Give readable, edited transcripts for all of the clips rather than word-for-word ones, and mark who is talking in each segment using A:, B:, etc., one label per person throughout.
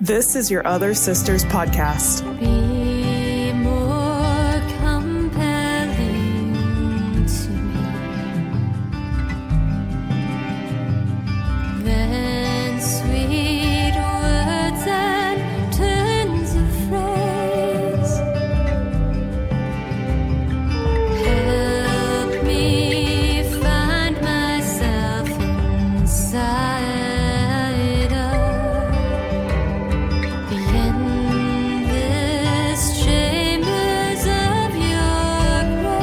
A: This is your Other Sisters podcast.
B: Be more compelling to me than sweet words and turns of phrase. Help me find myself inside the endless chambers of your grace.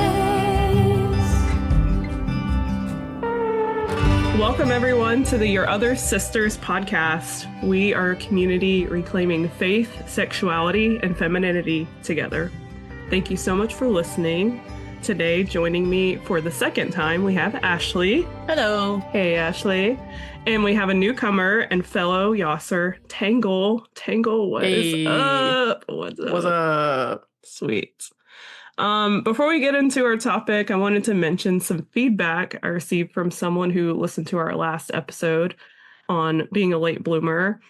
C: Welcome, everyone, to the Your Other Sisters podcast. We are a community reclaiming faith, sexuality, and femininity together. Thank you so much for listening. Today, joining me for the second time, we have Ashley.
D: Hello.
C: Hey, Ashley. And we have a newcomer and fellow YOSer, Tangle. Tangle, what is up? What's up?
D: What's up?
C: Sweet. Before we get into our topic, I wanted to mention some feedback I received from someone who listened to our last episode on being a late bloomer.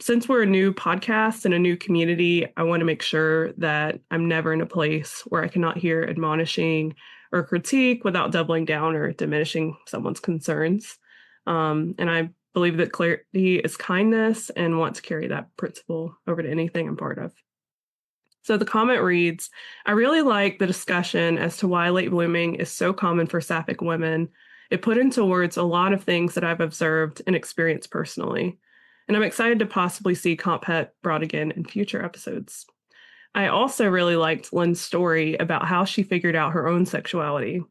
C: Since we're a new podcast and a new community, I want to make sure that I'm never in a place where I cannot hear admonishing or critique without doubling down or diminishing someone's concerns. And I believe that clarity is kindness and want to carry that principle over to anything I'm part of. So the comment reads, I really like the discussion as to why late blooming is so common for sapphic women. It put into words a lot of things that I've observed and experienced personally. And I'm excited to possibly see Comp Het brought again in future episodes. I also really liked Lynn's story about how she figured out her own sexuality.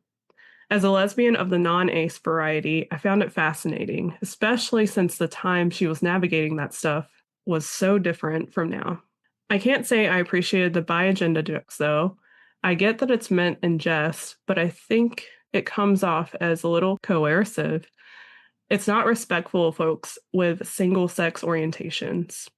C: As a lesbian of the non-ace variety, I found it fascinating, especially since the time she was navigating that stuff was so different from now. I can't say I appreciated the bi-agenda jokes, though. I get that it's meant in jest, but I think it comes off as a little coercive. It's not respectful of folks with single-sex orientations.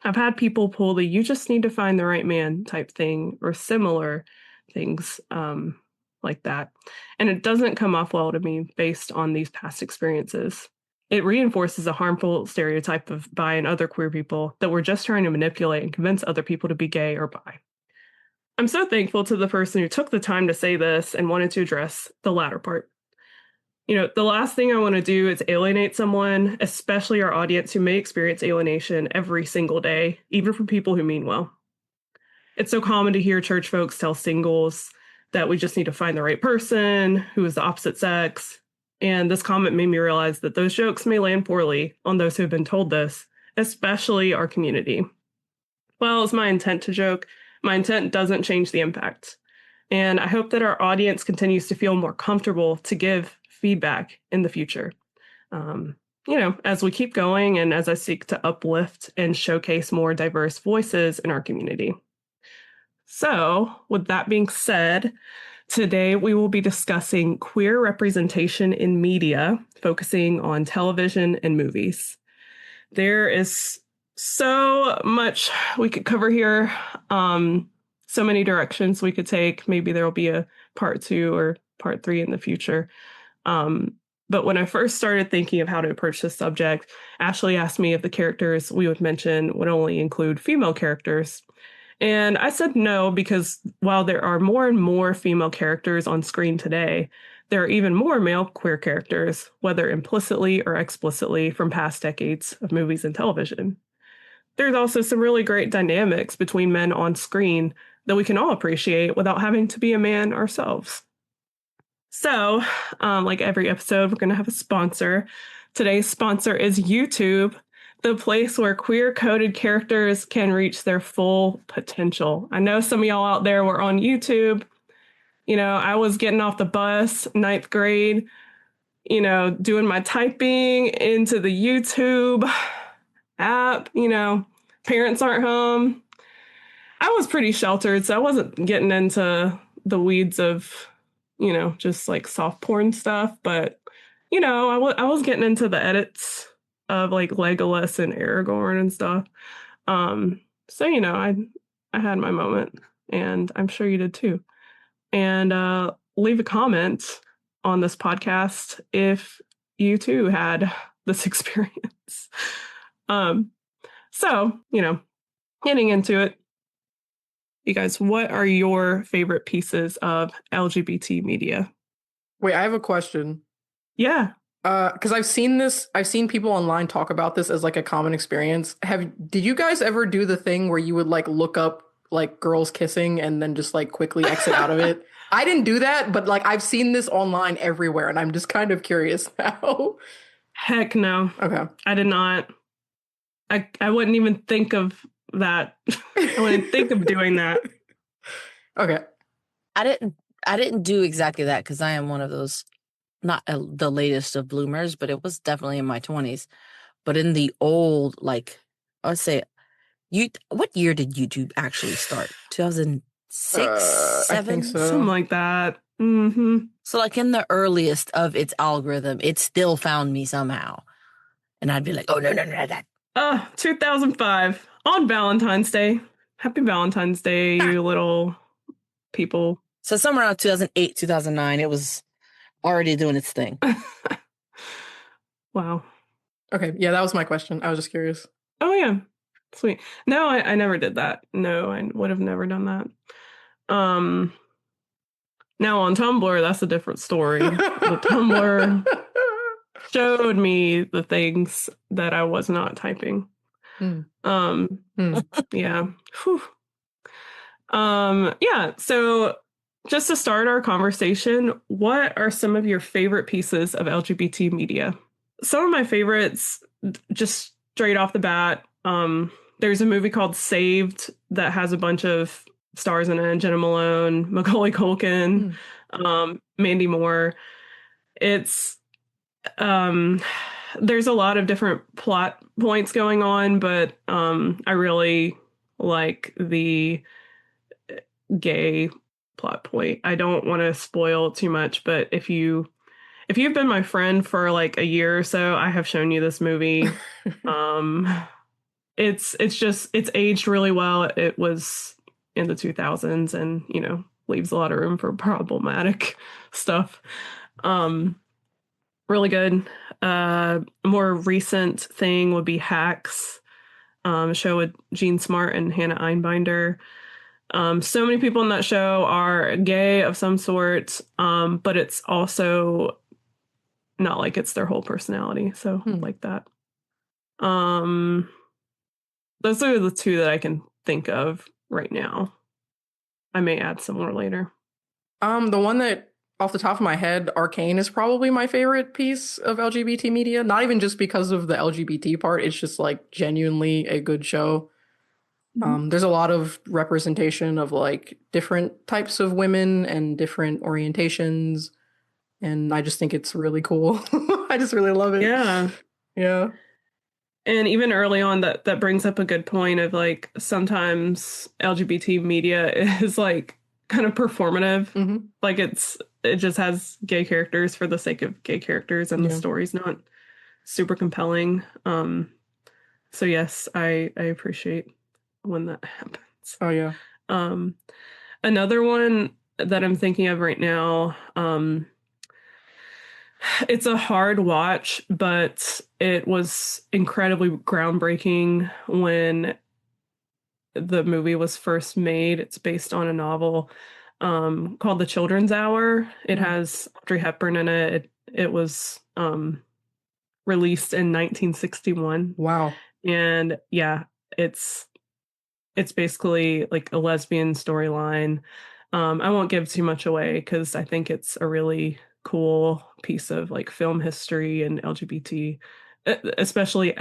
C: I've had people pull the you just need to find the right man type thing or similar things like that. And it doesn't come off well to me based on these past experiences. It reinforces a harmful stereotype of bi and other queer people that we're just trying to manipulate and convince other people to be gay or bi. I'm so thankful to the person who took the time to say this and wanted to address the latter part. You know, the last thing I want to do is alienate someone, especially our audience who may experience alienation every single day, even from people who mean well. It's so common to hear church folks tell singles that we just need to find the right person who is the opposite sex. And this comment made me realize that those jokes may land poorly on those who have been told this, especially our community. Well, it's my intent to joke. My intent doesn't change the impact. And I hope that our audience continues to feel more comfortable to give feedback in the future. As we keep going and as I seek to uplift and showcase more diverse voices in our community. So, with that being said, today we will be discussing queer representation in media, focusing on television and movies. There is so much we could cover here, so many directions we could take. Maybe there will be a part 2 or part 3 in the future. But when I first started thinking of how to approach this subject, Ashley asked me if the characters we would mention would only include female characters. And I said no, because while there are more and more female characters on screen today, there are even more male queer characters, whether implicitly or explicitly, from past decades of movies and television. There's also some really great dynamics between men on screen that we can all appreciate without having to be a man ourselves. So, like every episode, we're going to have a sponsor. Today's sponsor is YouTube, the place where queer-coded characters can reach their full potential. I know some of y'all out there were on YouTube. You know, I was getting off the bus, 9th grade, doing my typing into the YouTube app. Parents aren't home. I was pretty sheltered, so I wasn't getting into the weeds of, just like soft porn stuff. But, I was getting into the edits of like Legolas and Aragorn and stuff. So, I had my moment, and I'm sure you did too. And leave a comment on this podcast if you too had this experience. So, getting into it, you guys, what are your favorite pieces of LGBT media?
D: Wait, I have a question.
C: Yeah.
D: Because I've seen people online talk about this as like a common experience. Did you guys ever do the thing where you would like look up like girls kissing and then just like quickly exit out of it? I didn't do that, but like I've seen this online everywhere and I'm just kind of curious now.
C: Heck no.
D: Okay.
C: I did not. I wouldn't even think of that. I wouldn't think of doing that.
D: Okay.
E: I didn't do exactly that because I am one of those, not the latest of bloomers, but it was definitely in my 20s. But in the old, like, I would say, what year did YouTube actually start? 2006,
D: I think
E: 7?
D: so.
C: Something like that. Mm-hmm.
E: So like in the earliest of its algorithm, it still found me somehow. And I'd be like, oh, no, that.
C: 2005 on Valentine's Day. Happy Valentine's Day, you little people.
E: So somewhere around 2008, 2009, it was already doing its thing.
C: Wow.
D: Okay. Yeah, that was my question. I was just curious.
C: Oh, yeah. Sweet. No, I never did that. No, I would have never done that. Now on Tumblr, that's a different story. The Tumblr showed me the things that I was not typing. Yeah. Whew. Yeah. So just to start our conversation, what are some of your favorite pieces of LGBT media? Some of my favorites, just straight off the bat, there's a movie called Saved that has a bunch of stars in it: Jenna Malone, Macaulay Culkin, Mandy Moore. It's there's a lot of different plot points going on, but I really like the gay plot point. I don't want to spoil too much, but if you've been my friend for like a year or so, I have shown you this movie. It's aged really well. It was in the 2000s and, leaves a lot of room for problematic stuff. Really good. A more recent thing would be Hacks, a show with Gene Smart and Hannah Einbinder. So many people in that show are gay of some sort, but it's also not like it's their whole personality. So like that. Those are the two that I can think of right now. I may add some more later.
D: The one that off the top of my head, Arcane is probably my favorite piece of LGBT media. Not even just because of the LGBT part, it's just like genuinely a good show. There's a lot of representation of like different types of women and different orientations. And I just think it's really cool. I just really love it.
C: Yeah.
D: Yeah.
C: And even early on, that brings up a good point of like sometimes LGBT media is like kind of performative. Like it just has gay characters for the sake of gay characters, and the story's not super compelling. So yes, I appreciate when that happens.
D: Oh yeah.
C: Another one that I'm thinking of right now, it's a hard watch, but it was incredibly groundbreaking when the movie was first made. It's based on a novel called The Children's Hour. It has Audrey Hepburn in it. It was released in 1961.
D: Wow.
C: And yeah, it's basically like a lesbian storyline. I won't give too much away because I think it's a really cool piece of like film history and LGBT, especially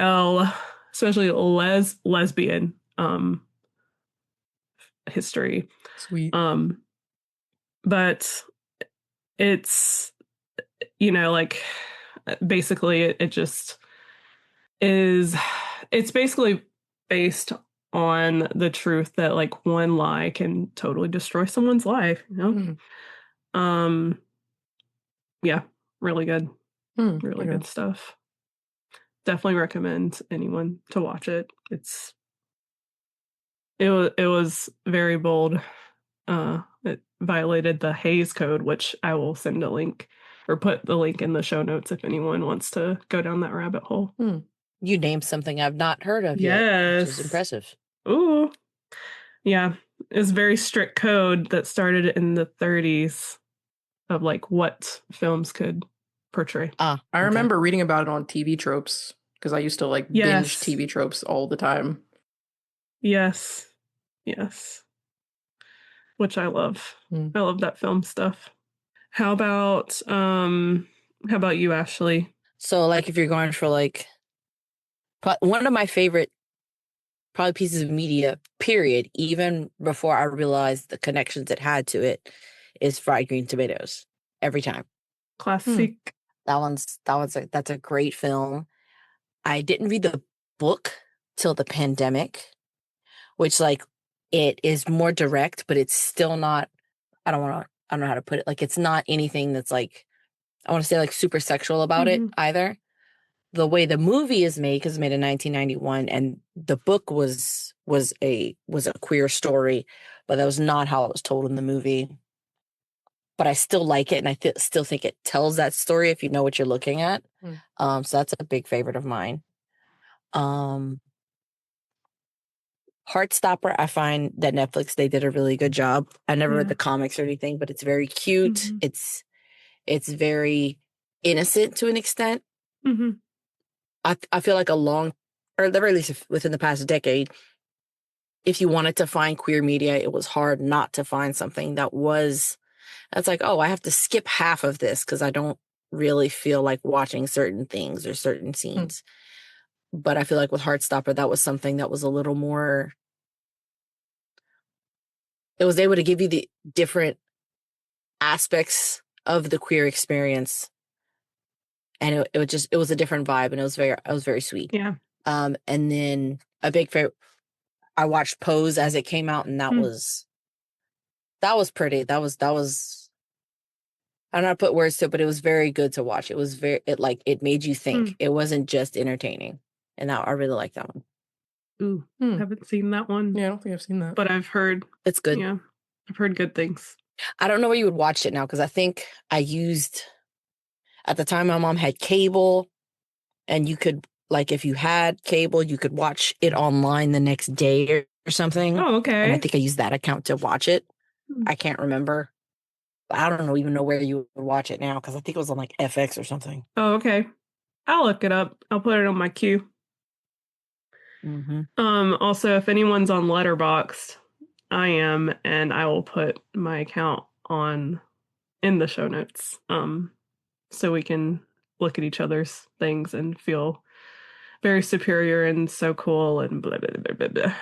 C: lesbian history.
D: Sweet.
C: But it's like basically it just is. It's basically based on the truth that like one lie can totally destroy someone's life. Yeah, really good. Really good stuff. Definitely recommend anyone to watch it. It was very bold. It violated the Hays Code, which I will send a link or put the link in the show notes if anyone wants to go down that rabbit hole.
E: You named something I've not heard of yet, which is
C: Yes.
E: impressive.
C: Ooh. Yeah. It's very strict code that started in the 30s of like what films could portray.
D: I
E: Okay.
D: remember reading about it on TV Tropes because I used to like binge
C: Yes.
D: TV Tropes all the time.
C: Yes. Yes. Which I love. I love that film stuff. How about you, Ashley?
E: So, like, if you're going for like one of my favorite probably pieces of media, period, even before I realized the connections it had to it, is Fried Green Tomatoes. Every time.
C: Classic.
E: That's a great film. I didn't read the book till the pandemic, which like it is more direct, but it's still not. I don't know how to put it. Like it's not anything that's like I want to say like super sexual about it either. The way the movie is made, because it's made in 1991, and the book was a queer story, but that was not how it was told in the movie. But I still like it, and I still think it tells that story if you know what you're looking at. So that's a big favorite of mine. Heartstopper, I find that Netflix, they did a really good job. I never read the comics or anything, but it's very cute. It's very innocent to an extent. I feel like or at the very least within the past decade, if you wanted to find queer media, it was hard not to find something that's like, oh, I have to skip half of this because I don't really feel like watching certain things or certain scenes. But I feel like with Heartstopper, that was something that was a little more. It was able to give you the different aspects of the queer experience, and it was a different vibe, and it was very sweet.
C: Yeah.
E: And then a big favorite. I watched Pose as it came out, and that was pretty. That was. I don't know how to put words to it, but it was very good to watch. It made you think. It wasn't just entertaining, and I really like that one.
C: Ooh, I haven't seen that one.
D: Yeah, I don't think I've seen that.
C: But I've heard
E: it's good.
C: Yeah, I've heard good things.
E: I don't know where you would watch it now because I think I used at the time my mom had cable, and you could like if you had cable, you could watch it online the next day or something.
C: Oh, okay.
E: And I think I used that account to watch it. I can't remember. I don't even know where you would watch it now because I think it was on like FX or something.
C: Oh, okay. I'll look it up. I'll put it on my queue. Also, if anyone's on Letterboxd, I am, and I will put my account in the show notes, so we can look at each other's things and feel very superior and so cool and blah blah blah blah blah.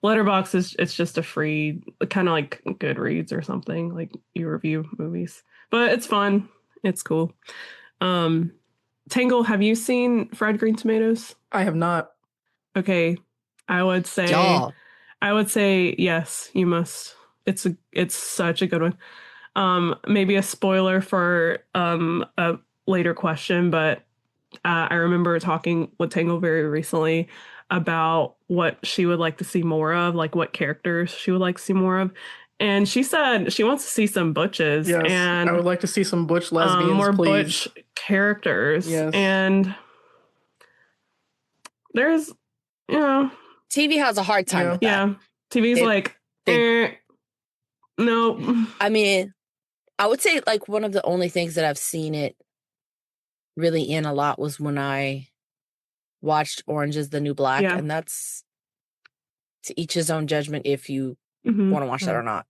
C: Letterboxd it's just a free, kind of like Goodreads or something, like you review movies, but it's fun. It's cool. Tangle, have you seen Fried Green Tomatoes?
D: I have not.
C: Okay, I would say yes, you must. It's such a good one. Maybe a spoiler for a later question, but I remember talking with Tangle very recently about what she would like to see more of, like what characters she would like to see more of. And she said she wants to see some butches.
D: Yes,
C: and
D: I would like to see some butch lesbians,
C: more
D: please.
C: butch characters.
D: Yes.
C: And there's,
E: TV has a hard time with that.
C: Yeah, TV's no.
E: I mean, I would say like one of the only things that I've seen it really in a lot was when I watched Orange is the New Black, and that's to each his own judgment if you want to watch that or not.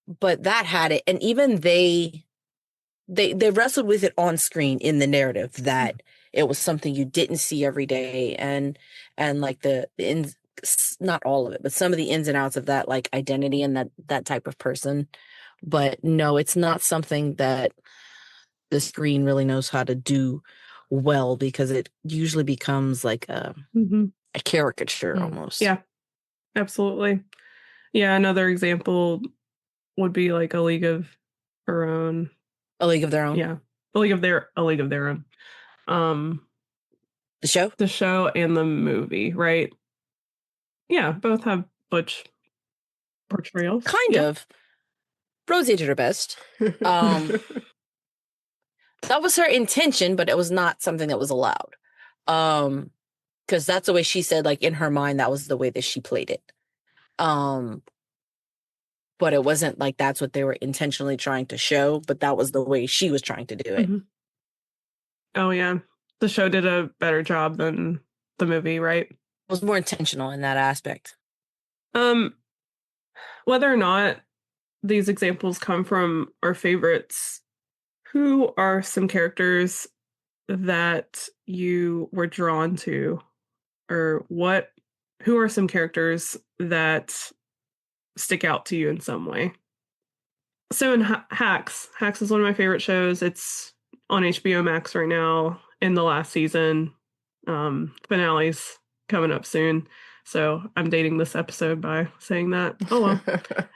E: But that had it, and even they wrestled with it on screen in the narrative that it was something you didn't see every day, and like the ins, not all of it, but some of the ins and outs of that like identity and that type of person. But no, it's not something that the screen really knows how to do well because it usually becomes like a caricature almost.
C: Yeah, absolutely. Yeah, another example would be like A League of Their Own.
E: A League of Their Own.
C: Yeah, A League of Their Own. The show and the movie, right? Yeah, both have butch portrayals.
E: Kind of. Rosie did her best. That was her intention, but it was not something that was allowed. Because that's the way she said, like, in her mind, that was the way that she played it. But it wasn't like that's what they were intentionally trying to show, but that was the way she was trying to do it.
C: Mhm. Oh, yeah. The show did a better job than the movie, right?
E: It was more intentional in that aspect.
C: Whether or not these examples come from our favorites, who are some characters that you were drawn to? Or who are some characters that stick out to you in some way? So in Hacks is one of my favorite shows. It's on HBO Max right now in the last season. Finale's coming up soon. So I'm dating this episode by saying that. Oh well.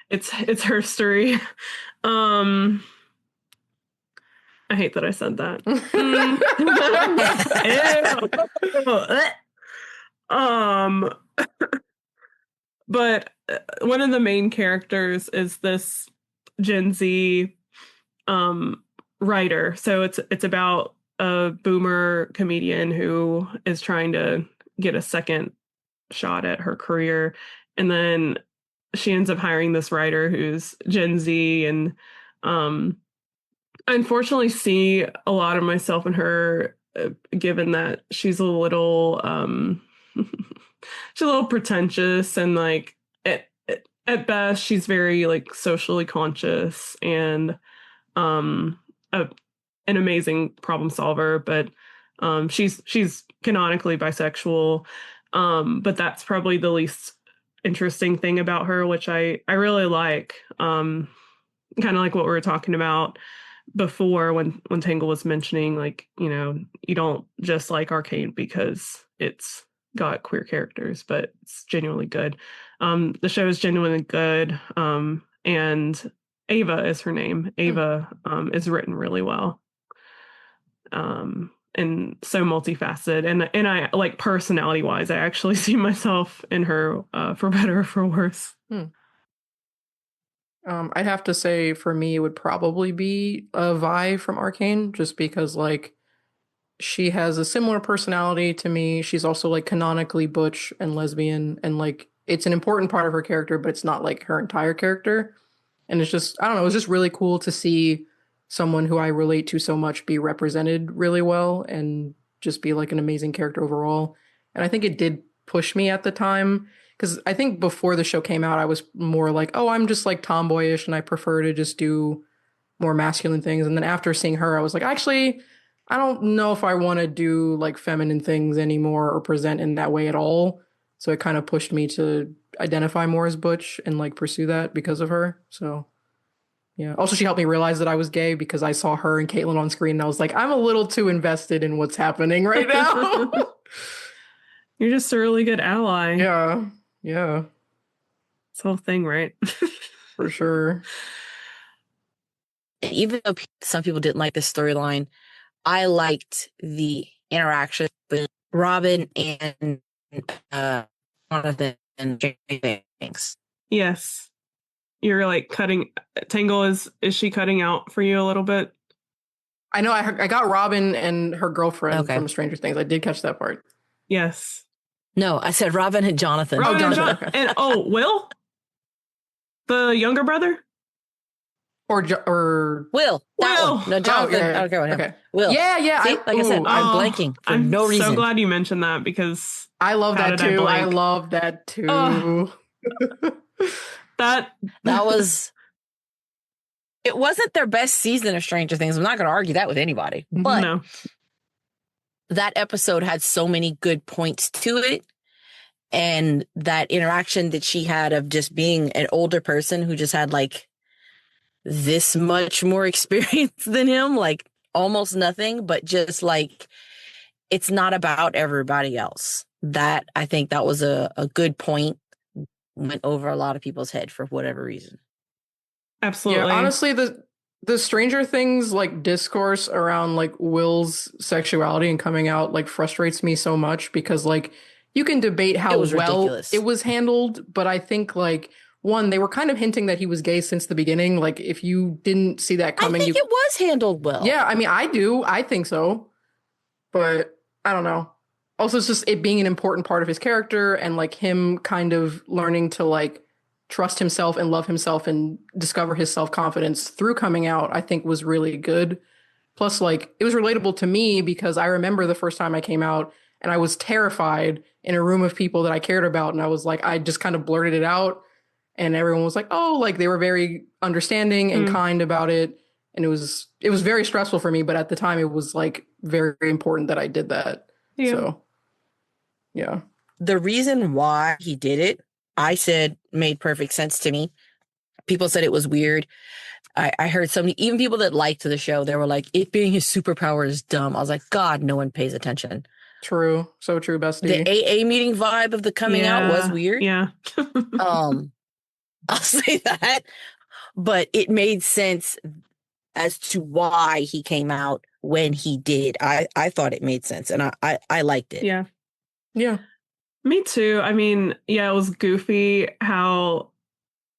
C: It's her story. I hate that I said that. But one of the main characters is this Gen Z writer. So it's about a boomer comedian who is trying to get a second shot at her career, and then she ends up hiring this writer who's Gen Z, and I unfortunately see a lot of myself in her, given that she's a little she's a little pretentious, and like at best she's very like socially conscious and an amazing problem solver, but she's canonically bisexual, but that's probably the least interesting thing about her, which I really like, kind of like what we were talking about before when Tangle was mentioning, like, you know, you don't just like Arcane because it's got queer characters, but it's genuinely good. The show is genuinely good, and Ava is her name. Ava is written really well, and so multifaceted, and I like, personality wise, I actually see myself in her, for better or for worse.
D: I'd have to say for me it would probably be Vi from Arcane, just because like she has a similar personality to me. She's also like canonically butch and lesbian, and like it's an important part of her character, but it's not like her entire character. And it's just, I don't know, it was just really cool to see someone who I relate to so much be represented really well and just be like an amazing character overall. And I think it did push me at the time, because I think before the show came out, I was more like, oh, I'm just like tomboyish and I prefer to just do more masculine things. And then after seeing her, I was like, actually, I don't know if I want to do like feminine things anymore or present in that way at all. So it kind of pushed me to identify more as butch and like pursue that because of her. So yeah. Also, she helped me realize that I was gay because I saw her and Caitlyn on screen and I was like, I'm a little too invested in what's happening right now.
C: You're just a really good ally.
D: Yeah. Yeah.
C: This whole thing, right?
D: For sure.
E: And even though some people didn't like this storyline, I liked the interaction with Robin and Jonathan and things.
C: Yes. You're like Tangle is she cutting out for you a little bit?
D: I know I got Robin and her girlfriend
E: Okay.
D: from Stranger Things. I did catch that part.
C: Yes.
E: No, I said Robin and Jonathan.
C: Robin and
D: Jonathan, okay.
C: and Will? The younger brother?
D: Or
E: Will. That
C: Will.
E: one. No, Jonathan.
D: yeah.
E: I don't care what him.
D: Okay.
E: Will.
D: Yeah.
E: See, like I said, I'm
C: Oh,
E: blanking for
C: I'm
E: no reason.
C: so glad you mentioned that, because
D: I love
C: How
D: that
C: did I
D: too. I
C: blank?
D: love that too.
C: Oh. that
E: was. It wasn't their best season of Stranger Things. I'm not going to argue that with anybody. But
C: no.
E: that episode had so many good points to it. And that interaction that she had of just being an older person who just had like this much more experience than him, like almost nothing, but just like, it's not about everybody else. That, I think that was a good point, went over a lot of people's head for whatever reason.
C: Absolutely.
D: Yeah, honestly, the Stranger Things like discourse around like Will's sexuality and coming out like frustrates me so much, because like you can debate how
E: It was
D: well
E: ridiculous.
D: it was handled, but I think like one, they were kind of hinting that he was gay since the beginning. Like if you didn't see that coming,
E: I think it was handled well.
D: yeah, I mean, I do. I think so. But I don't know. also it's just it being an important part of his character and like him kind of learning to like trust himself and love himself and discover his self-confidence through coming out, I think was really good. Plus, like, it was relatable to me because I remember the first time I came out and I was terrified in a room of people that I cared about. And I was like, I just kind of blurted it out. And everyone was like, oh, like they were very understanding and kind about it. And it was very stressful for me. But at the time, it was like very important that I did that.
C: Yeah.
D: So, yeah.
E: The reason why he did it, I said, made perfect sense to me. People said it was weird. I heard so many, even people that liked the show, they were like, it being his superpower is dumb. I was like, God, no one pays attention.
D: True. So true, bestie.
E: The AA meeting vibe of the coming out was weird.
C: Yeah.
E: I'll say that. But it made sense as to why he came out when he did. I thought it made sense and I liked it.
C: Yeah.
D: Yeah.
C: Me too. I mean, yeah, it was goofy how,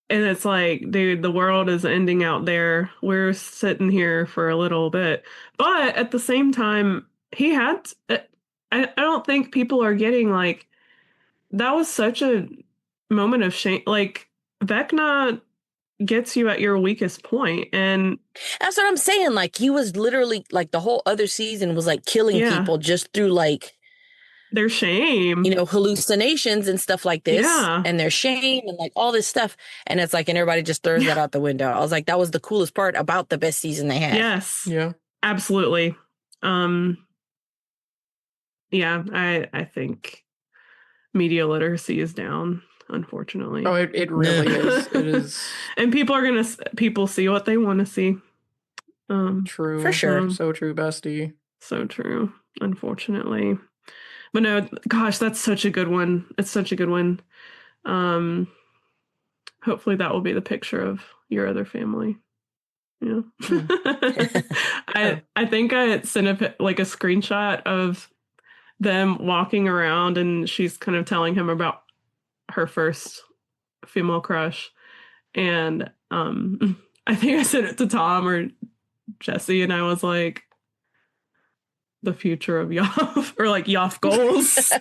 C: and it's like, dude, the world is ending out there. We're sitting here for a little bit. But at the same time, he had, I don't think people are getting like, that was such a moment of shame. Like, Vecna gets you at your weakest point, and
E: that's what I'm saying. Like, he was literally, like, the whole other season was like killing people just through like
C: their shame,
E: you know, hallucinations and stuff like this,
C: Yeah.
E: and their shame and like all this stuff. And it's like, and everybody just throws that out the window. I was like, that was the coolest part about the best season they had.
C: Yes.
D: Yeah.
C: Absolutely. Yeah, I think media literacy is down, unfortunately.
D: Oh, it really is. It is.
C: And people see what they want to see.
D: True.
E: For sure.
D: So true, bestie.
C: So true, unfortunately. But no, gosh, that's such a good one. It's such a good one. Hopefully that will be the picture of your other family. Yeah. I think I sent a screenshot of them walking around, and she's kind of telling him about her first female crush. And I think I sent it to Tom or Jesse, and I was like, the future of Yoff, or like Yoff goals.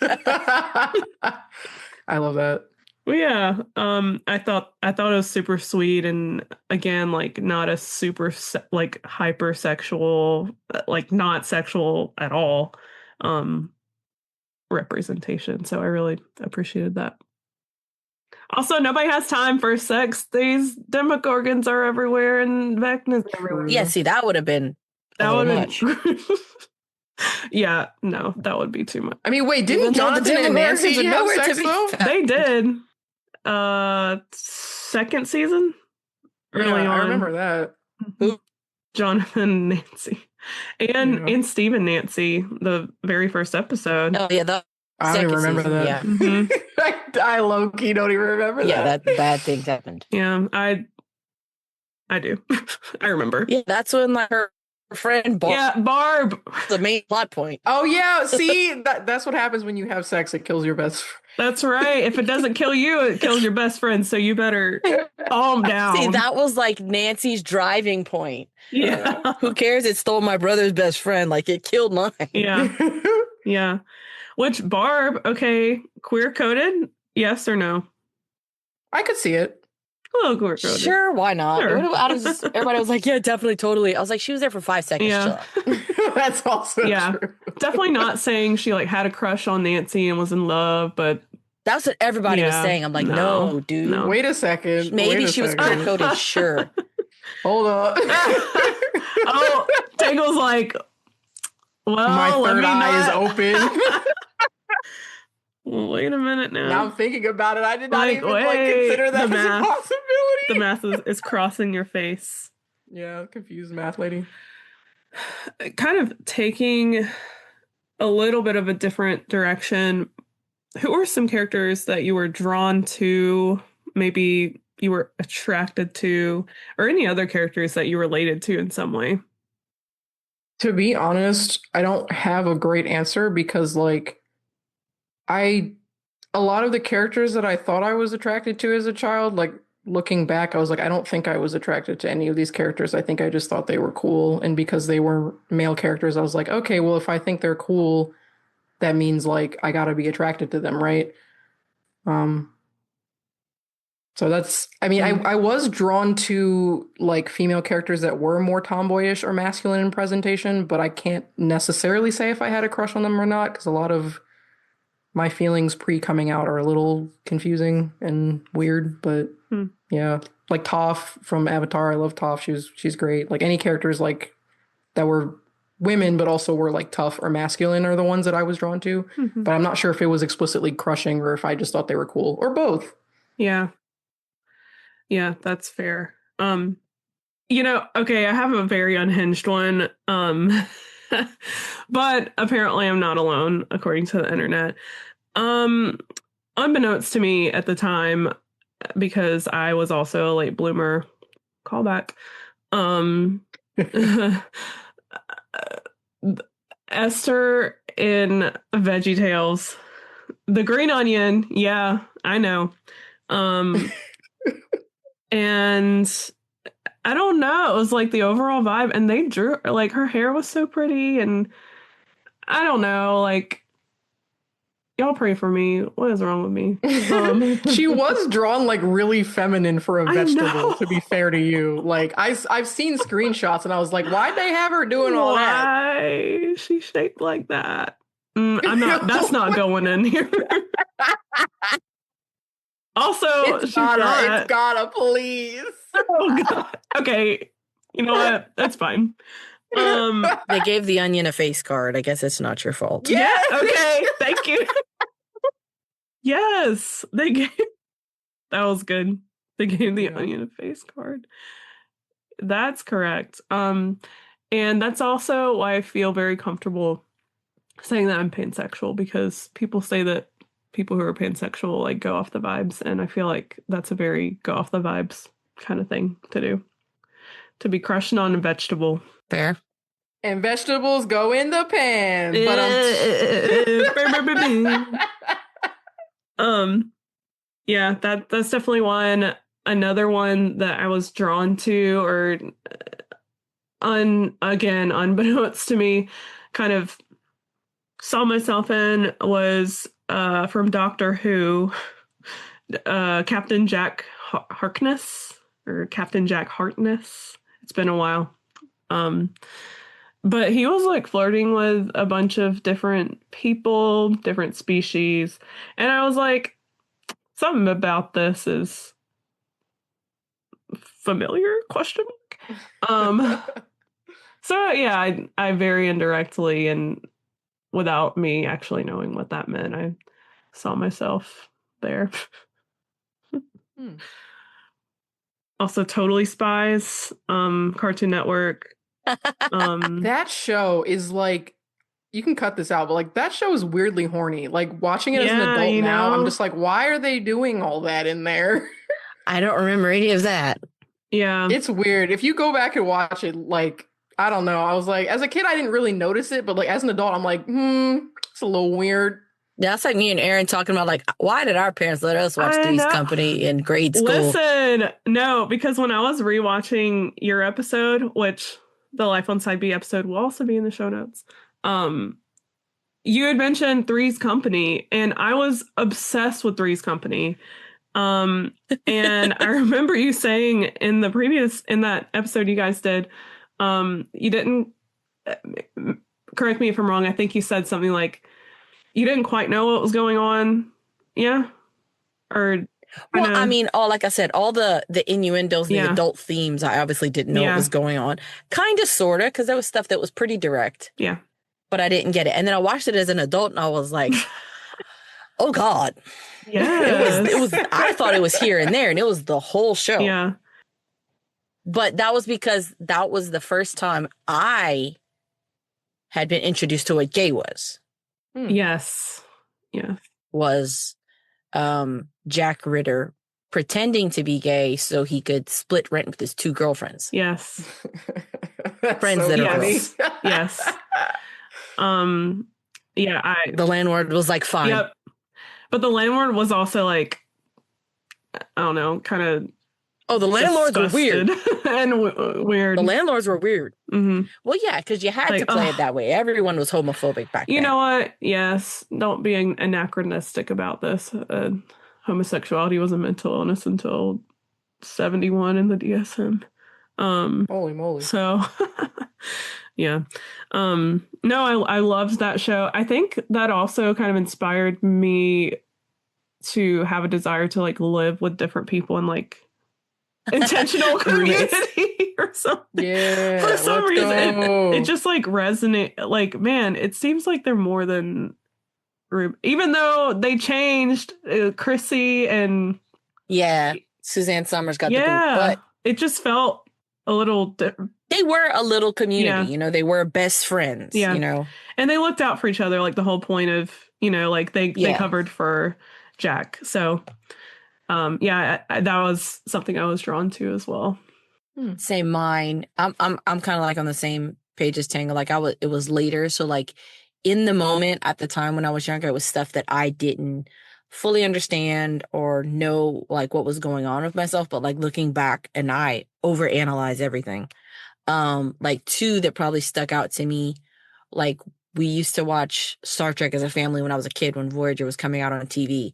D: I love that.
C: Well, yeah. I thought it was super sweet, and again, like not a super like hypersexual, like not sexual at all, representation. So I really appreciated that. Also, nobody has time for sex. These Demogorgons are everywhere, and Vecna's everywhere.
E: Yeah, see, that would have been much.
C: Yeah, no, that would be too much.
D: I mean, wait, didn't Jonathan and Nancy have sex though?
C: They did. Second season? Early on.
D: I remember that.
C: Jonathan and Nancy. And Steve and Nancy, the very first episode.
E: Oh, yeah,
D: I don't even remember
E: season,
D: that.
E: Yeah.
C: Mm-hmm.
D: I low-key don't even remember that.
E: Yeah, that bad things happened.
C: Yeah, I do. I remember.
E: Yeah, that's when like her friend Barb.
C: Yeah, Barb.
E: The main plot point.
D: Oh yeah, see, that's what happens when you have sex. It kills your best friend.
C: That's right. If it doesn't kill you, it kills your best friend. So you better calm down.
E: See, that was like Nancy's driving point.
C: Yeah.
E: Who cares? It stole my brother's best friend. Like it killed mine.
C: Yeah. Yeah. Which Barb, okay, queer coded? Yes or no?
D: I could see it.
C: A little queer coded.
E: Sure, why not?
C: Sure.
E: Everybody was like, yeah, definitely, totally. I was like, she was there for 5 seconds.
C: Yeah.
D: That's also true.
C: Definitely not saying she like had a crush on Nancy and was in love, but
E: that's what everybody was saying. I'm like, no dude.
C: No.
D: Wait a second.
E: Maybe she was queer coded, sure.
D: Hold on.
C: Oh, Tangle's like, well,
D: my third eye is open.
C: Wait a minute now.
D: Now I'm thinking about it. I did not even
C: wait,
D: consider that
C: the
D: as a
C: math.
D: possibility.
C: The math is crossing your face.
D: Yeah, confused math lady.
C: Kind of taking a little bit of a different direction. Who are some characters that you were drawn to, maybe you were attracted to, or any other characters that you related to in some way?
D: To be honest, I don't have a great answer because like a lot of the characters that I thought I was attracted to as a child, like looking back, I was like, I don't think I was attracted to any of these characters. I think I just thought they were cool. And because they were male characters, I was like, okay, well, if I think they're cool, that means like I gotta be attracted to them, right? So that's, I mean, I was drawn to like female characters that were more tomboyish or masculine in presentation, but I can't necessarily say if I had a crush on them or not, because a lot of my feelings pre coming out are a little confusing and weird. But yeah, like Toph from Avatar, I love Toph. She's great. Like any characters like that were women, but also were like tough or masculine are the ones that I was drawn to. But I'm not sure if it was explicitly crushing or if I just thought they were cool or both.
C: Yeah. Yeah, that's fair. You know, okay, I have a very unhinged one. But apparently I'm not alone, according to the internet. Unbeknownst to me at the time, because I was also a late bloomer, callback. Esther in VeggieTales, the green onion. Yeah, I know. And I don't know. It was like the overall vibe, and they drew like her hair was so pretty, and I don't know. Like, y'all pray for me. What is wrong with me?
D: She was drawn like really feminine for a
C: I
D: vegetable,
C: know.
D: to be fair to you. Like I've seen screenshots and I was like, why'd they have her doing all that?
C: Why she shaped like that? I'm not. That's not going in here. Also,
D: It's gotta, please.
C: Oh God. Okay. You know what? That's fine.
E: They gave the onion a face card. I guess it's not your fault.
C: Yeah. Okay. Thank you. Yes, they gave. That was good. They gave the onion a face card. That's correct. And that's also why I feel very comfortable saying that I'm pansexual, because people say that people who are pansexual like go off the vibes, and I feel like that's a very go off the vibes kind of thing to do. To be crushing on a vegetable.
E: Fair.
D: And vegetables go in the pan.
C: Yeah, that's definitely one. Another one that I was drawn to, or again, unbeknownst to me, kind of saw myself in, was from Doctor Who, Captain Jack Harkness, or Captain Jack Harkness. It's been a while. But he was like flirting with a bunch of different people, different species. And I was like, something about this is familiar? Question mark. So yeah, I very indirectly and without me actually knowing what that meant, I saw myself there. Also, Totally Spies, Cartoon Network.
D: That show is like, you can cut this out, but like that show is weirdly horny. Like watching it as an adult now, I'm just like, why are they doing all that in there?
E: I don't remember any of that.
C: Yeah.
D: It's weird. If you go back and watch it, like, I don't know. I was like, as a kid, I didn't really notice it, but like as an adult, I'm like, it's a little weird.
E: That's like me and Erin talking about like, why did our parents let us watch Three's Company in grade school?
C: Listen, no, because when I was rewatching your episode, which the Life on Side B episode will also be in the show notes, you had mentioned Three's Company, and I was obsessed with Three's Company. And I remember you saying in that episode you guys did, you didn't, correct me if I'm wrong, I think you said something like, you didn't quite know what was going on. Yeah. Or
E: well, I mean, like I said, all the innuendos, the adult themes, I obviously didn't know what was going on. Kind of, sort of, because there was stuff that was pretty direct.
C: Yeah.
E: But I didn't get it. And then I watched it as an adult and I was like, oh God.
C: Yeah.
E: It was, I thought it was here and there, and it was the whole show.
C: Yeah.
E: But that was because that was the first time I had been introduced to what gay was.
C: Yes. Yeah.
E: Was Jack Ritter pretending to be gay so he could split rent with his two girlfriends.
C: Yes.
E: Friends that are girls.
C: Yes. Yeah,
E: the landlord was like, fine.
C: Yep. But the landlord was also like, I don't know, kind of
E: Oh, the landlords were weird.
C: disgusted and weird.
E: The landlords were weird.
C: hmm
E: Well, yeah, because you had
C: Like,
E: to play
C: ugh.
E: it that way. Everyone was homophobic back
C: You
E: then.
C: know what? Yes, don't be anachronistic about this. Homosexuality was a mental illness until 71 in the DSM.
D: Holy moly.
C: So yeah. No, I loved that show. I think that also kind of inspired me to have a desire to like live with different people and like intentional
E: Roommates.
C: community or something.
D: Yeah.
C: For some
D: let's
C: reason,
D: go.
C: it just like resonate. Like, man, it seems like they're more than even though they changed Chrissy and
E: Yeah, Suzanne Summers got the boot,
C: yeah,
E: but
C: it just felt a little
E: they were a little community.
C: Yeah.
E: You know, they were best friends.
C: Yeah.
E: You know,
C: and they looked out for each other. Like the whole point of like they
E: Yeah.
C: covered for Jack. So yeah, that was something I was drawn to as well.
E: say mine. I'm kind of like on the same page as Tangle. Like it was later, so like in the moment at the time when I was younger, it was stuff that I didn't fully understand or know like what was going on with myself. But like looking back, and I overanalyze everything. Like two that probably stuck out to me. Like we used to watch Star Trek as a family when I was a kid when Voyager was coming out on TV,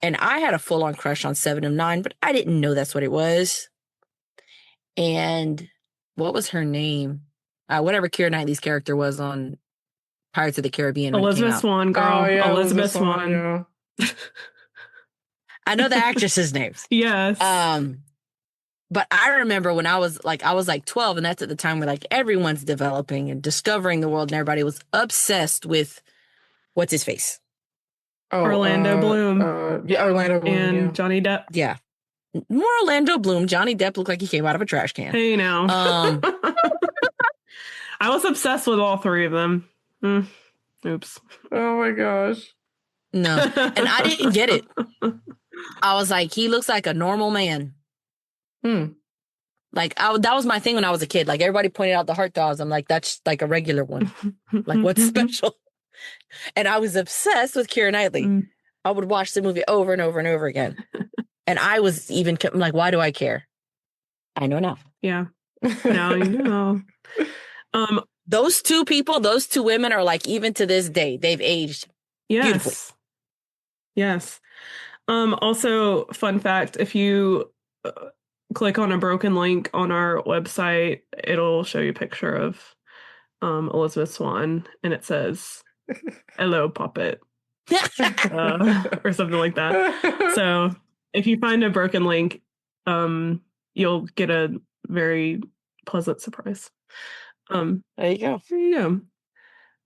E: and I had a full on crush on Seven of Nine, but I didn't know that's what it was. And what was her name? Whatever Keira Knightley's character was on Pirates of the Caribbean. when it came
C: Elizabeth
E: out.
C: Swan, girl.
D: Oh, yeah,
C: Elizabeth Swan.
D: yeah.
E: I know the actresses' names.
C: Yes.
E: But I remember when I was like 12, and that's at the time where like everyone's developing and discovering the world, and everybody was obsessed with what's his face.
D: Oh,
C: Orlando Bloom.
D: Yeah, Orlando Bloom.
C: and
D: yeah.
C: Johnny Depp.
E: Yeah. More Orlando Bloom. Johnny Depp looked like he came out of a trash can.
C: Hey now. I was obsessed with all three of them. Oops.
D: Oh my gosh.
E: No. And I didn't get it. I was like, he looks like a normal man. Like that was my thing when I was a kid. Like everybody pointed out the heartthrobs. I'm like, that's like a regular one. Like what's special? And I was obsessed with Keira Knightley. I would watch the movie over and over and over again. And I was even like, why do I care? I know now.
C: Yeah. Now you know.
E: Those two people, those two women are like, even to this day, they've aged beautifully.
C: Yes. Also, fun fact, if you click on a broken link on our website, it'll show you a picture of Elizabeth Swan, and it says, "Hello, puppet," or something like that. So if you find a broken link, you'll get a very pleasant surprise.
E: There you go.
C: There you go.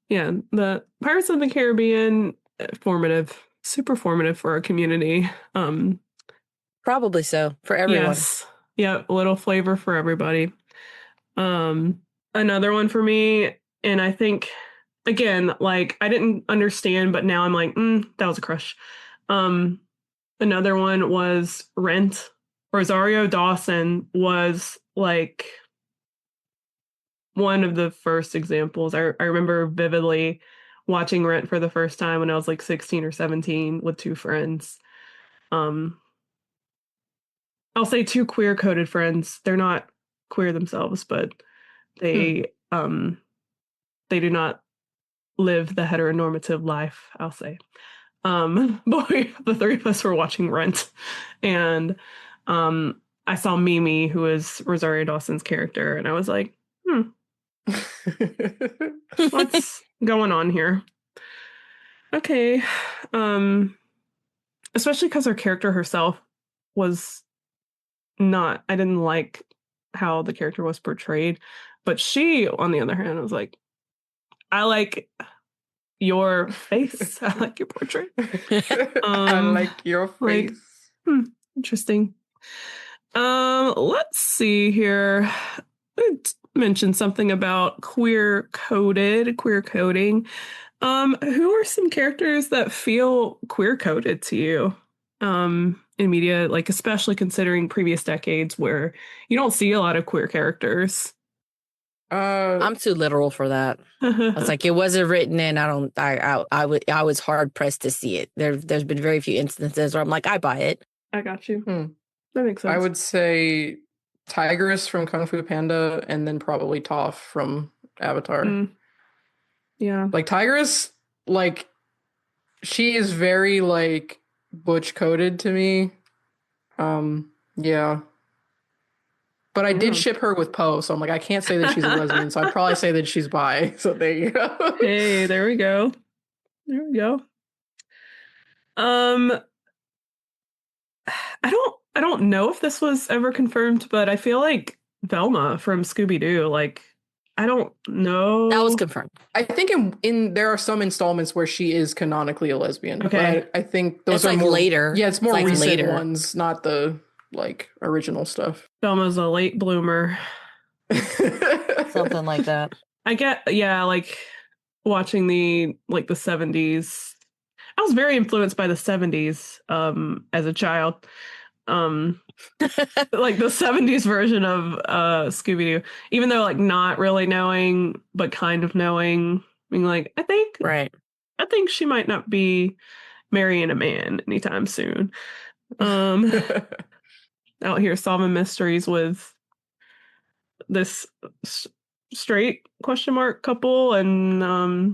C: Yeah, the Pirates of the Caribbean, formative, super formative for our community.
E: Probably so for everyone.
C: Yes. Yeah, a little flavor for everybody. Another one for me, and I think, again, like, I didn't understand, but now I'm like, that was a crush. Another one was Rent. Rosario Dawson was, like, one of the first examples. I remember vividly watching Rent for the first time when I was, like, 16 or 17 with two friends. I'll say two queer-coded friends. They're not queer themselves, but they do not live the heteronormative life, I'll say. But the three of us were watching Rent, and I saw Mimi, who is Rosario Dawson's character, and I was like, what's going on here? Okay. Especially because her character herself was not, I didn't like how the character was portrayed, but she, on the other hand, was like, I like your face. I like your portrait.
D: I like your face.
C: Like, interesting. Let's see here. Let's mention something about queer coding. Who are some characters that feel queer coded to you in media, like especially considering previous decades where you don't see a lot of queer characters?
E: I'm too literal for that. I was like, it wasn't written in. I was hard pressed to see it. There's been very few instances where I'm like, I buy it.
C: I got you. That makes sense.
D: I would say Tigress from Kung Fu Panda, and then probably Toph from Avatar.
C: Yeah.
D: Like Tigress, like she is very like butch coded to me. Yeah. But I did ship her with Poe, so I'm like, I can't say that she's a lesbian, so I'd probably say that she's bi. So there you go.
C: Hey, there we go. There we go. I don't know if this was ever confirmed, but I feel like Velma from Scooby-Doo, like, I don't know.
E: That was confirmed.
D: I think in there are some installments where she is canonically a lesbian.
C: Okay.
D: But I think those
E: It's
D: are
E: like
D: more
E: later.
D: Yeah, it's more
E: It's like
D: recent
E: later.
D: ones, not the like original stuff.
C: Velma's a late bloomer.
E: Something like that.
C: I get, yeah, like watching the 70s. I was very influenced by the 70s as a child. Like the 70s version of Scooby-Doo, even though like not really knowing but kind of knowing, being like, I think she might not be marrying a man anytime soon. Out here solving mysteries with this straight question mark couple and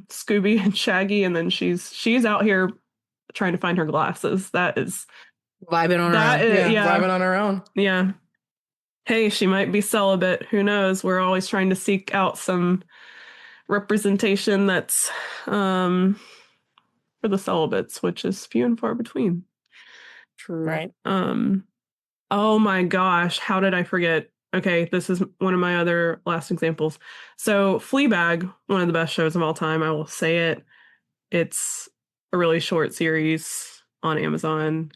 C: Scooby and Shaggy, and then she's out here trying to find her glasses. That is
E: Vibing on her
C: that
E: own.
C: is, yeah,
D: vibing on her own.
C: yeah. Hey, she might be celibate. Who knows? We're always trying to seek out some representation that's for the celibates, which is few and far between.
D: True.
E: Right.
C: Oh my gosh, how did I forget? Okay, this is one of my other last examples. So Fleabag, one of the best shows of all time, I will say it. It's a really short series on Amazon.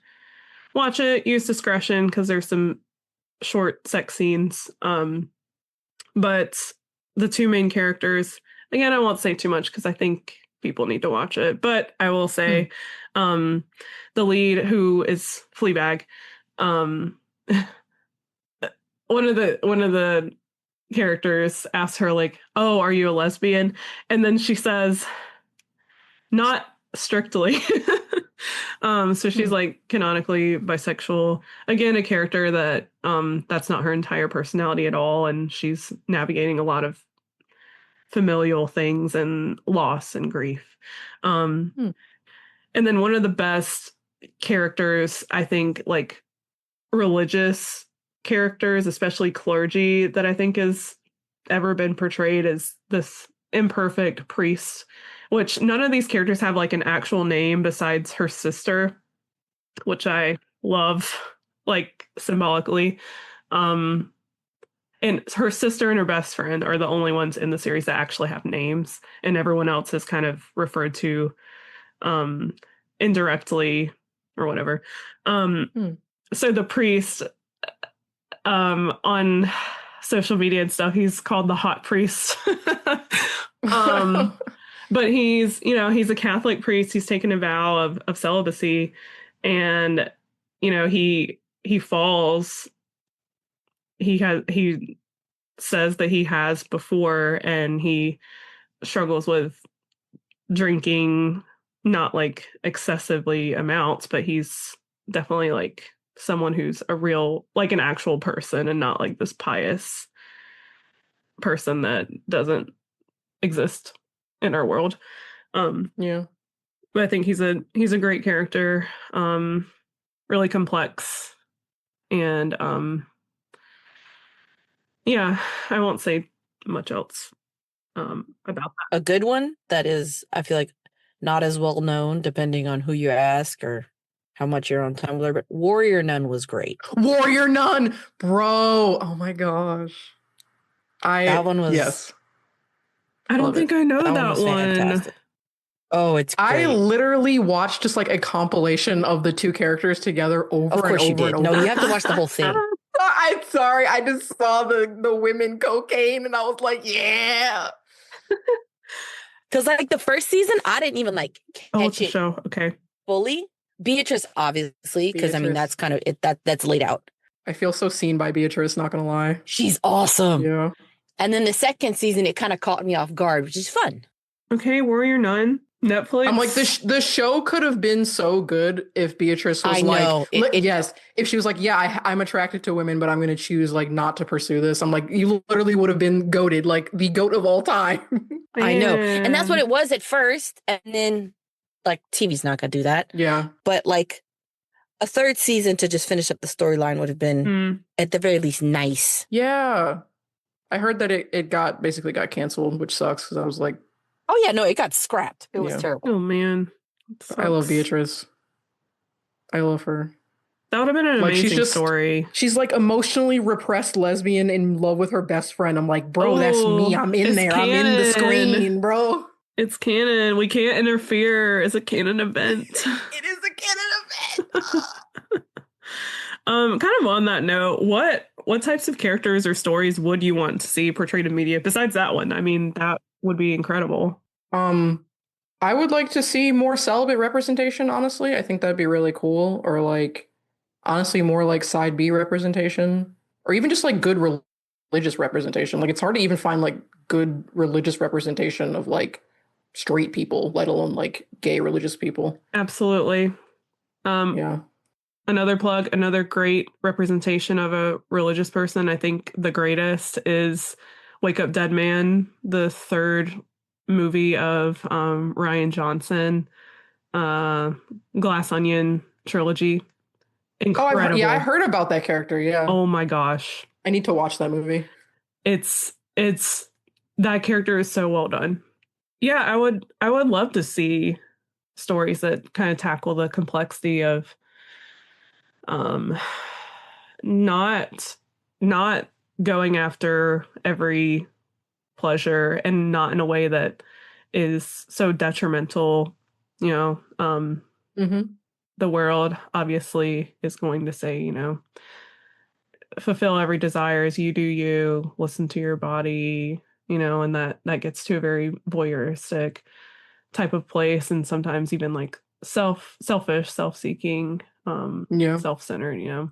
C: Watch it, use discretion, because there's some short sex scenes. But the two main characters, again, I won't say too much because I think people need to watch it, but I will say the lead, who is Fleabag, one of the characters asks her like, "Oh, are you a lesbian?" And then she says, "Not strictly." So she's like canonically bisexual. Again, a character that that's not her entire personality at all, and she's navigating a lot of familial things and loss and grief. And then one of the best characters, I think, like religious characters, especially clergy, that I think has ever been portrayed, is this imperfect priest, which none of these characters have like an actual name besides her sister, which I love, like symbolically. And her sister and her best friend are the only ones in the series that actually have names, and everyone else is kind of referred to indirectly or whatever. So the priest on social media and stuff, he's called the hot priest. But he's a Catholic priest. He's taken a vow of celibacy, and he falls. He says that he has before, and he struggles with drinking, not like excessively amounts, but he's definitely like someone who's a real, like an actual person, and not like this pious person that doesn't exist in our world.
D: Yeah.
C: But I think he's a great character, really complex, and yeah, I won't say much else about that.
E: A good one that is, I feel like, not as well known, depending on who you ask or how much you're on Tumblr, but Warrior Nun was great.
D: Warrior Nun, bro. Oh my gosh.
E: That one was.
D: Yes.
C: I don't think I know that
E: was
C: one.
E: fantastic. Oh, it's great.
D: I literally watched just like a compilation of the two characters together over
E: Of course
D: and
E: you
D: over
E: did.
D: and over.
E: No, you have to watch the whole thing.
D: I'm sorry. I just saw the women cocaine and I was like, yeah.
E: Because like the first season, I didn't even like
C: Oh,
E: catch
C: it's a
E: it
C: show. Okay.
E: fully. Beatrice, obviously, because I mean
D: Beatrice.
E: that's kind of it. That's laid out.
D: I feel so seen by Beatrice, not gonna lie.
E: She's awesome.
D: Yeah.
E: And then the second season, it kind of caught me off guard, which is fun.
C: Okay, Warrior Nun. Netflix.
D: I'm like, the show could have been so good if Beatrice was
E: I
D: like,
E: know.
D: yes, if she was like, yeah, I'm attracted to women, but I'm going to choose like not to pursue this. I'm like, you literally would have been goated, like the goat of all time.
E: I know. And that's what
C: Man.
E: it was at first. And then, like, TV's not going to do that.
D: Yeah.
E: But, like, a third season to just finish up the storyline would have been,
C: Mm.
E: at the very least, nice.
D: Yeah. I heard that it basically got canceled, which sucks because I was like,
E: Oh, yeah, no, it got scrapped. It was
D: Yeah.
E: terrible.
C: Oh man.
D: I love
C: Sucks.
D: Beatrice. I love her.
C: That would have been an
D: Like, she's
C: amazing
D: just-
C: story.
D: She's like emotionally repressed lesbian in love with her best friend. I'm like, bro, that's me. I'm in
C: it's
D: there. I'm in the
C: canon.
D: screen, bro.
C: It's canon. We can't interfere. It's a canon event.
D: It is a canon event.
C: Kind of on that note, what types of characters or stories would you want to see portrayed in media besides that one? I mean, that would be incredible.
D: I would like to see more celibate representation, honestly. I think that'd be really cool. Or like, honestly, more like side B representation. Or even just like good religious representation. Like, it's hard to even find like good religious representation of like straight people, let alone like gay religious people.
C: Absolutely.
D: Yeah.
C: Another plug, another great representation of a religious person. I think the greatest is Wake Up Dead Man, the third movie of Rian Johnson, Glass Onion trilogy. Incredible.
D: I heard about that character. Yeah.
C: Oh my gosh.
D: I need to watch that movie.
C: It's that character is so well done. Yeah, I would love to see stories that kind of tackle the complexity of not going after every pleasure and not in a way that is so detrimental, you know. The world obviously is going to say, you know, fulfill every desire as you do you, listen to your body, you know, and that gets to a very voyeuristic type of place, and sometimes even like selfish, self-seeking, self-centered, you know.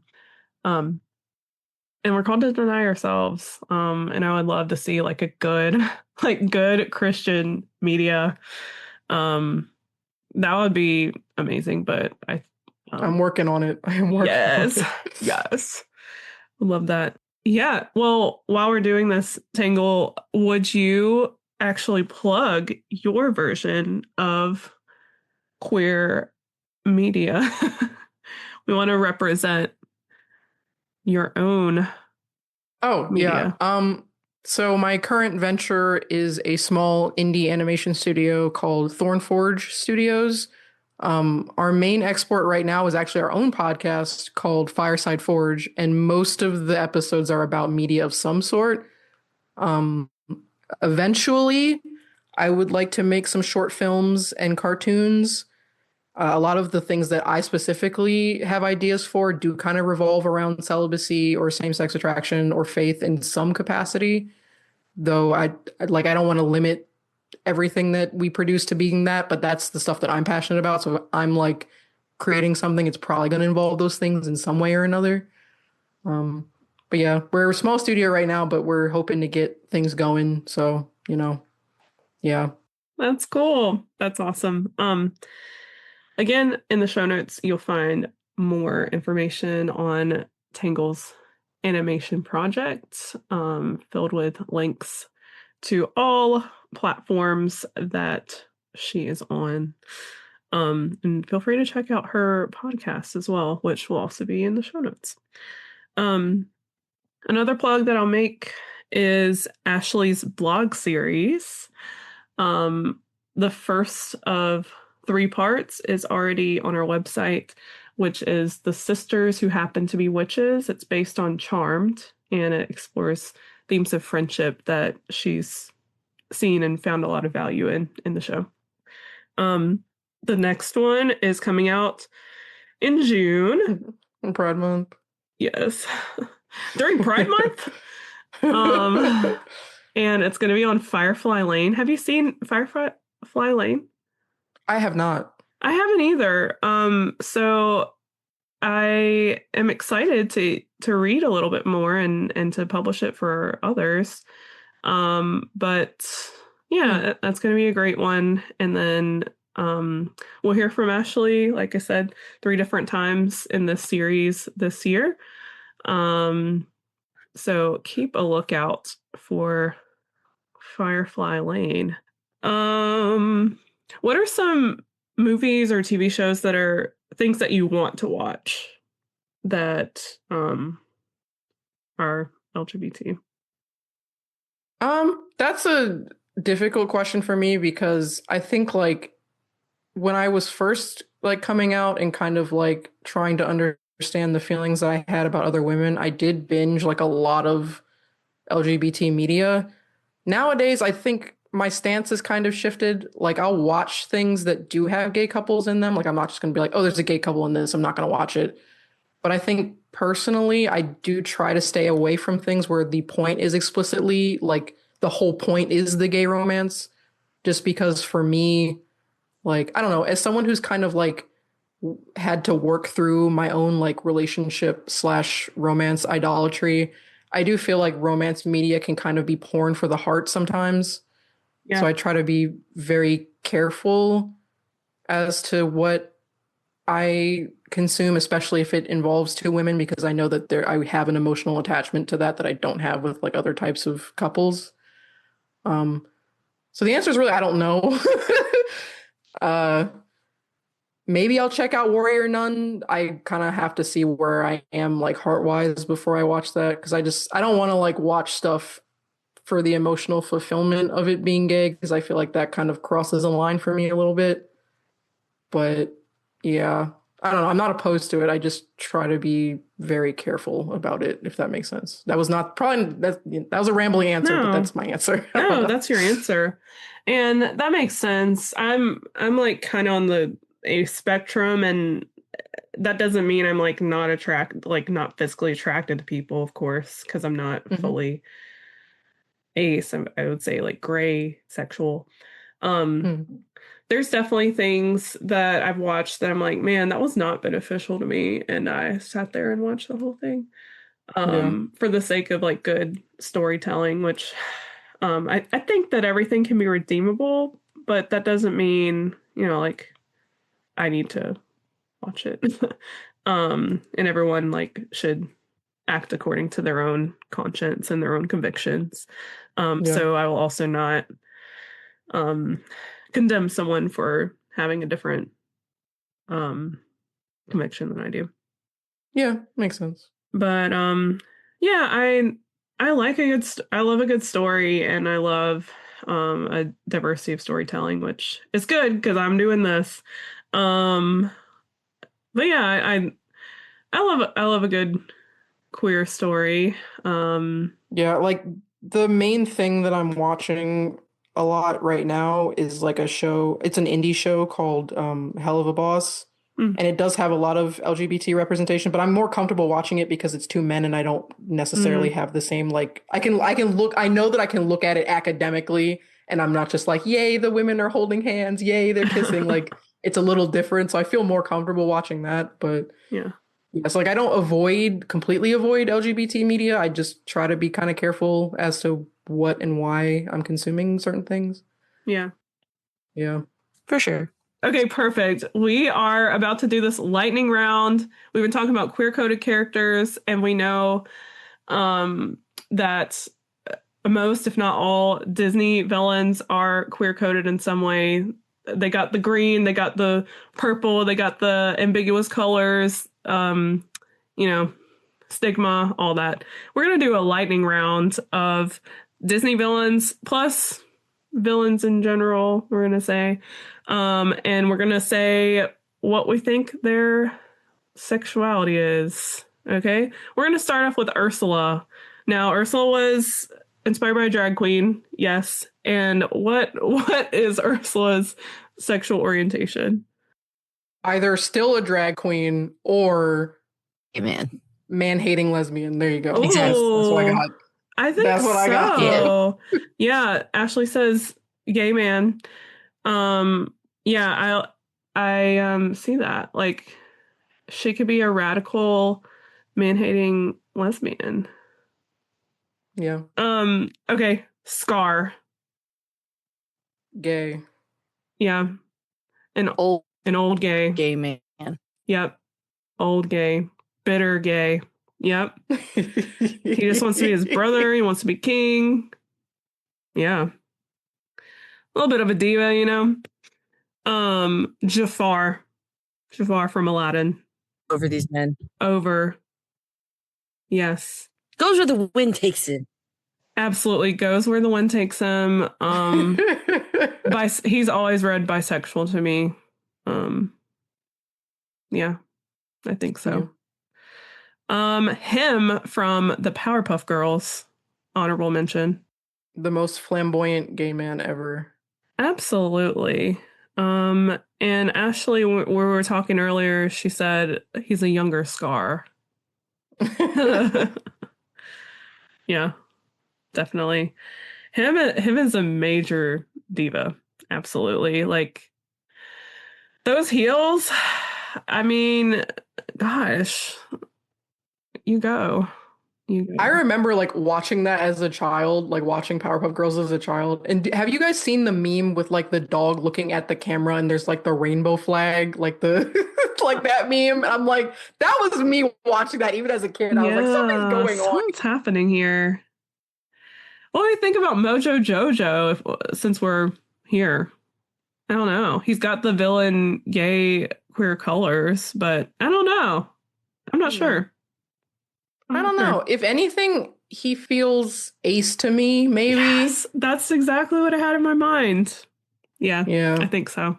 C: And we're called to deny ourselves. And I would love to see like a good Christian media. That would be amazing, but
D: I'm working on it. I am working on it.
C: Yes. Love that. Yeah. Well, while we're doing this, Tangle, would you actually plug your version of queer media? We want to represent your own media.
D: Yeah. So my current venture is a small indie animation studio called Thornforge Studios. Our main export right now is actually our own podcast called Fireside Forge, and most of the episodes are about media of some sort. Eventually, I would like to make some short films and cartoons. A lot of the things that I specifically have ideas for do kind of revolve around celibacy or same-sex attraction or faith in some capacity. Though I don't want to limit everything that we produce to being that, but that's the stuff that I'm passionate about. So if I'm like creating something, it's probably going to involve those things in some way or another. But yeah, we're a small studio right now, but we're hoping to get things going. So, you know, yeah.
C: That's cool. That's awesome. Again, in the show notes, you'll find more information on Tangle's animation project, filled with links to all platforms that she is on. And feel free to check out her podcast as well, which will also be in the show notes. Another plug that I'll make is Ashley's blog series. The first of 3 parts is already on our website, which is The Sisters Who Happen to Be Witches. It's based on Charmed, and it explores themes of friendship that she's seen and found a lot of value in the show. The next one is coming out in June.
D: Pride Month.
C: Yes. During Pride Month. And it's going to be on Firefly Lane. Have you seen Firefly Lane?
D: I have not.
C: I haven't either. So I am excited to read a little bit more and to publish it for others. But Yeah, that's going to be a great one. And then we'll hear from Ashley, like I said, 3 different times in this series this year. So keep a lookout for Firefly Lane. What are some movies or TV shows that are things that you want to watch that are LGBT?
D: That's a difficult question for me because I think like when I was first like coming out and kind of like trying to understand the feelings that I had about other women, I did binge like a lot of LGBT media. Nowadays, I think my stance has kind of shifted. Like I'll watch things that do have gay couples in them. Like I'm not just gonna be like, oh, there's a gay couple in this, I'm not gonna watch it. But I think personally, I do try to stay away from things where the point is explicitly like the whole point is the gay romance. Just because for me, like, I don't know, as someone who's kind of like had to work through my own like relationship slash romance idolatry, I do feel like romance media can kind of be porn for the heart sometimes.
C: Yeah.
D: So I try to be very careful as to what I consume, especially if it involves 2 women, because I know that I have an emotional attachment to that I don't have with like other types of couples. So the answer is really I don't know. uh, Maybe I'll check out Warrior Nun. I kind of have to see where I am like heart wise before I watch that because I don't want to like watch stuff for the emotional fulfillment of it being gay because I feel like that kind of crosses a line for me a little bit. But yeah, I don't know. I'm not opposed to it. I just try to be very careful about it, if that makes sense. That was not probably that was a rambling answer, but that's my answer.
C: No, that's your answer. And that makes sense. I'm like kind of on a spectrum, and that doesn't mean I'm like not physically attracted to people, of course, because I'm not fully ace. I would say like gray sexual. There's definitely things that I've watched that I'm like, man, that was not beneficial to me, and I sat there and watched the whole thing for the sake of like good storytelling, which I think that everything can be redeemable, but that doesn't mean, like I need to watch it. And everyone like should act according to their own conscience and their own convictions. So I will also not condemn someone for having a different conviction than I do.
D: Yeah, makes sense.
C: But yeah, I like I love a good story, and I love a diversity of storytelling, which is good because I'm doing this. But yeah, I love a good queer story.
D: Yeah, like the main thing that I'm watching a lot right now is like a show. It's an indie show called Hell of a Boss. And it does have a lot of LGBT representation, but I'm more comfortable watching it because it's 2 men and I don't necessarily have the same like I know that I can look at it academically and I'm not just like, yay, the women are holding hands, yay, they're kissing. Like it's a little different. So I feel more comfortable watching that. But
C: yeah.
D: It's like I don't completely avoid LGBT media. I just try to be kind of careful as to what and why I'm consuming certain things.
C: Yeah.
D: Yeah.
E: For sure.
C: Okay, perfect. We are about to do this lightning round. We've been talking about queer coded characters, and we know that most, if not all, Disney villains are queer coded in some way. They got the green, they got the purple, they got the ambiguous colors, stigma, all that. We're going to do a lightning round of Disney villains plus villains in general, we're going to say. And we're going to say what we think their sexuality is. Okay? We're going to start off with Ursula. Now, Ursula was inspired by a drag queen, yes. And what is Ursula's sexual orientation?
D: Either still a drag queen or man-hating lesbian. There you go.
C: Ooh,
D: That's what I got.
C: I think
D: That's what
C: so.
D: I got.
C: Yeah, Ashley says gay man. Yeah, I see that. Like she could be a radical man-hating lesbian.
D: Yeah.
C: Okay, Scar.
D: Gay.
C: Yeah.
E: Old
C: An old gay.
E: gay man.
C: Yep. Old gay. Bitter gay. Yep. He just wants to be his brother. He wants to be king. Yeah. A little bit of a diva, you know. Jafar. Jafar from Aladdin.
E: Over these men.
C: Over. Yes.
E: Goes where the wind takes him.
C: Absolutely goes where the wind takes him. He's always read bisexual to me. Yeah, I think so. Yeah. Him from the Powerpuff Girls, honorable mention.
D: The most flamboyant gay man ever.
C: Absolutely. And Ashley, when we were talking earlier, she said he's a younger Scar. Yeah, definitely. Him is a major diva. Absolutely. Like those heels, I mean, gosh, you go.
D: I remember like watching that as a child, like watching Powerpuff Girls as a child. And have you guys seen the meme with like the dog looking at the camera and there's like the rainbow flag, like the like that meme? I'm like, that was me watching that even as a kid. I was like, something's going on.
C: What's happening here? What do you think about Mojo Jojo since we're here? I don't know. He's got the villain gay queer colors, but I don't know. I'm not sure.
D: I don't know. If anything, he feels ace to me, maybe.
C: Yes, that's exactly what I had in my mind. Yeah, I think so.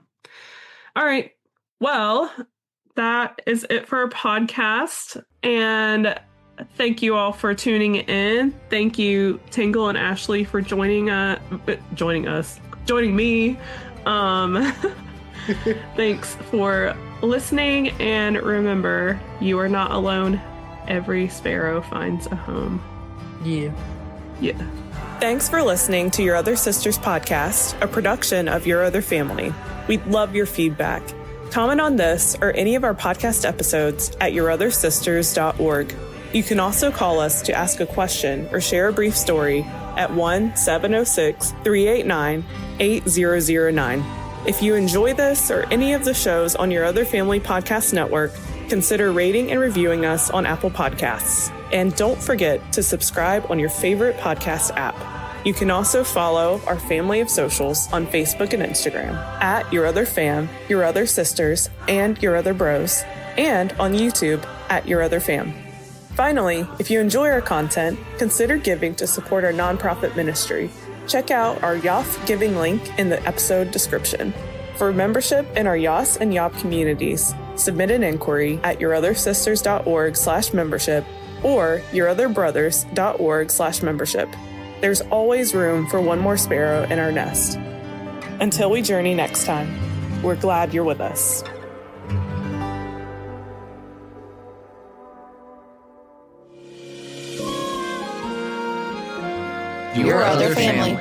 C: All right. Well, that is it for our podcast. And thank you all for tuning in. Thank you, Tangle and Ashley, for joining me. Thanks for listening. And remember, you are not alone. Every sparrow finds a home.
D: Yeah.
A: Thanks for listening to Your Other Sisters podcast, a production of Your Other Family. We'd love your feedback. Comment on this or any of our podcast episodes at yourothersisters.org. You can also call us to ask a question or share a brief story at 1-706-389-8009. If you enjoy this or any of the shows on Your Other Family Podcast Network, consider rating and reviewing us on Apple Podcasts. And don't forget to subscribe on your favorite podcast app. You can also follow our family of socials on Facebook and Instagram at Your Other Fam, Your Other Sisters, and Your Other Bros, and on YouTube at Your Other Fam. Finally, if you enjoy our content, consider giving to support our nonprofit ministry. Check out our YOF giving link in the episode description. For membership in our YOS and YOP communities, submit an inquiry at yourothersisters.org/membership or yourotherbrothers.org/membership. There's always room for one more sparrow in our nest. Until we journey next time, we're glad you're with us.
F: Your Other Family.